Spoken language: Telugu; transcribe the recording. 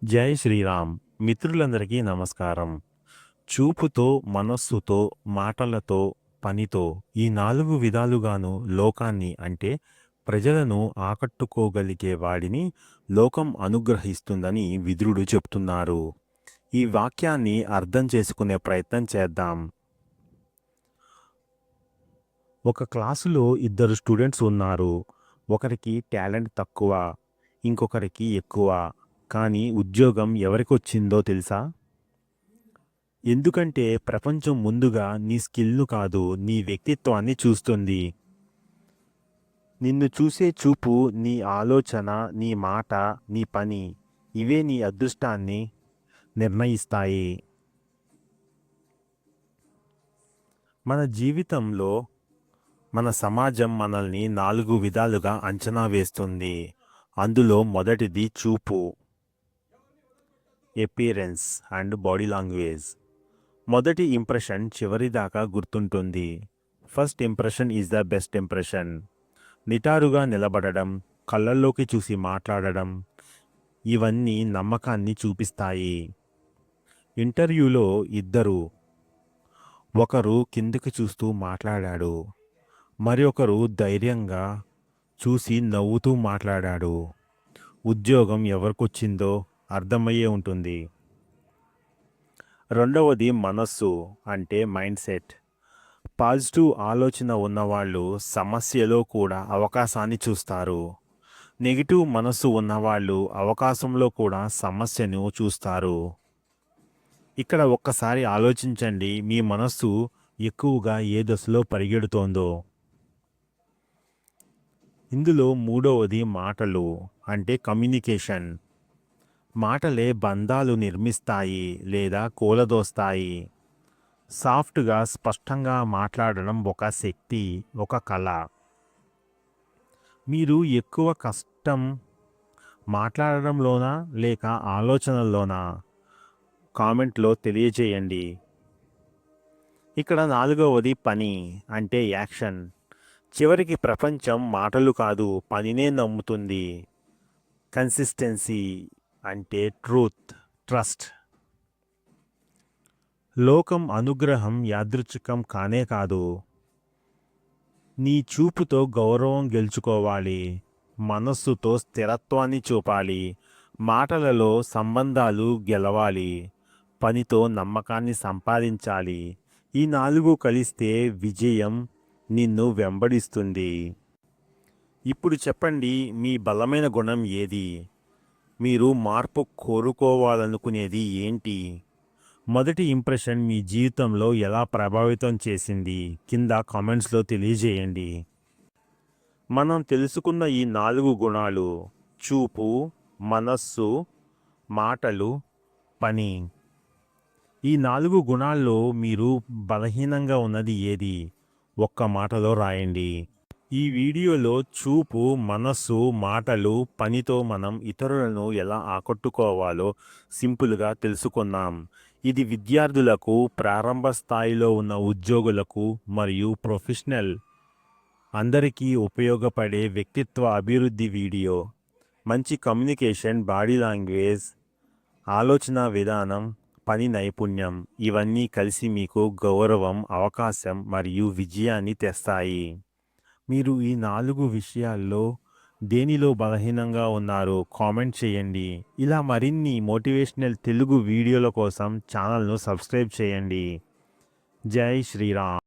జై శ్రీరామ్. మిత్రులందరికీ నమస్కారం. చూపుతో, మనస్సుతో, మాటలతో, పనితో ఈ 4 విధాలుగాను లోకాన్ని అంటే ప్రజలను ఆకట్టుకోగలిగే వాడిని లోకం అనుగ్రహిస్తుందని విదురుడు చెప్తున్నారు. ఈ వాక్యాన్ని అర్థం చేసుకునే ప్రయత్నం చేద్దాం. ఒక క్లాసులో 2 స్టూడెంట్స్ ఉన్నారు. ఒకరికి టాలెంట్ తక్కువ, ఇంకొకరికి ఎక్కువ. కానీ ఉద్యోగం ఎవరికొచ్చిందో తెలుసా? ఎందుకంటే ప్రపంచం ముందుగా నీ స్కిల్ను కాదు, నీ వ్యక్తిత్వాన్ని చూస్తుంది. నిన్ను చూసే చూపు, నీ ఆలోచన, నీ మాట, నీ పని ఇవే నీ అదృష్టాన్ని నిర్ణయిస్తాయి. మన జీవితంలో మన సమాజం మనల్ని 4 విధాలుగా అంచనా వేస్తుంది. అందులో మొదటిది చూపు, అపియరెన్స్ అండ్ బాడీ లాంగ్వేజ్. మొదటి ఇంప్రెషన్ చివరిదాకా గుర్తుంటుంది. First impression is the best impression. నిటారుగా నిలబడడం, కళ్ళల్లోకి చూసి మాట్లాడడం ఇవన్నీ నమ్మకాన్ని చూపిస్తాయి. ఇంటర్వ్యూలో ఒకరు కిందకి చూస్తూ మాట్లాడాడు, మరి ఒకరు ధైర్యంగా చూసి నవ్వుతూ మాట్లాడాడు. ఉద్యోగం ఎవరికొచ్చిందో అర్థమయ్యే ఉంటుంది. రెండవది మనస్సు అంటే మైండ్ సెట్. పాజిటివ్ ఆలోచన ఉన్నవాళ్ళు సమస్యలో కూడా అవకాశాన్ని చూస్తారు. నెగిటివ్ మనస్సు ఉన్నవాళ్ళు అవకాశంలో కూడా సమస్యను చూస్తారు. ఇక్కడ ఒక్కసారి ఆలోచించండి, మీ మనస్సు ఎక్కువగా ఏ దశలో పరిగెడుతోందో. ఇందులో మూడవది మాటలు అంటే కమ్యూనికేషన్. మాటలే బంధాలు నిర్మిస్తాయి లేదా కూలదోస్తాయి. సాఫ్ట్గా స్పష్టంగా మాట్లాడడం ఒక శక్తి, ఒక కళ. మీరు ఎక్కువ కష్టం మాట్లాడడంలోనా లేక ఆలోచనల్లోనా? కామెంట్లో తెలియజేయండి. ఇక్కడ నాలుగవది పని అంటే యాక్షన్. చివరికి ప్రపంచం మాటలు కాదు, పనినే నమ్ముతుంది. కన్సిస్టెన్సీ అంటే ట్రూత్, ట్రస్ట్. లోకం అనుగ్రహం యాదృచ్ఛికం కానే కాదు. నీ చూపుతో గౌరవం గెలుచుకోవాలి, మనస్సుతో స్థిరత్వాన్ని చూపాలి, మాటలలో సంబంధాలు గెలవాలి, పనితో నమ్మకాన్ని సంపాదించాలి. ఈ 4 కలిస్తే విజయం నిన్ను వెంబడిస్తుంది. ఇప్పుడు చెప్పండి, మీ బలమైన గుణం ఏది? మీరు మార్పు కోరుకోవాలనుకునేది ఏంటి? మొదటి ఇంప్రెషన్ మీ జీవితంలో ఎలా ప్రభావితం చేసింది? కింద కామెంట్స్లో తెలియజేయండి. మనం తెలుసుకున్న ఈ 4 గుణాలు చూపు, మనస్సు, మాటలు, పని. ఈ 4 గుణాల్లో మీరు బలహీనంగా ఉన్నది ఏది? ఒక్క మాటలో రాయండి. ఈ వీడియోలో చూపు, మనస్సు, మాటలు, పనితో మనం ఇతరులను ఎలా ఆకట్టుకోవాలో సింపుల్గా తెలుసుకున్నాం. ఇది విద్యార్థులకు, ప్రారంభ స్థాయిలో ఉన్న ఉద్యోగులకు మరియు ప్రొఫెషనల్ అందరికీ ఉపయోగపడే వ్యక్తిత్వ అభివృద్ధి వీడియో. మంచి కమ్యూనికేషన్, బాడీ లాంగ్వేజ్, ఆలోచన విధానం, పని నైపుణ్యం ఇవన్నీ కలిసి మీకు గౌరవం, అవకాశం మరియు విజయాన్ని తెస్తాయి. మీరు ఈ 4 విషయాల్లో దేనిలో బలహీనంగా ఉన్నారో కామెంట్ చేయండి. ఇలా మరిన్ని మోటివేషనల్ తెలుగు వీడియోల కోసం ఛానల్ను సబ్స్క్రైబ్ చేయండి. జై శ్రీరామ్.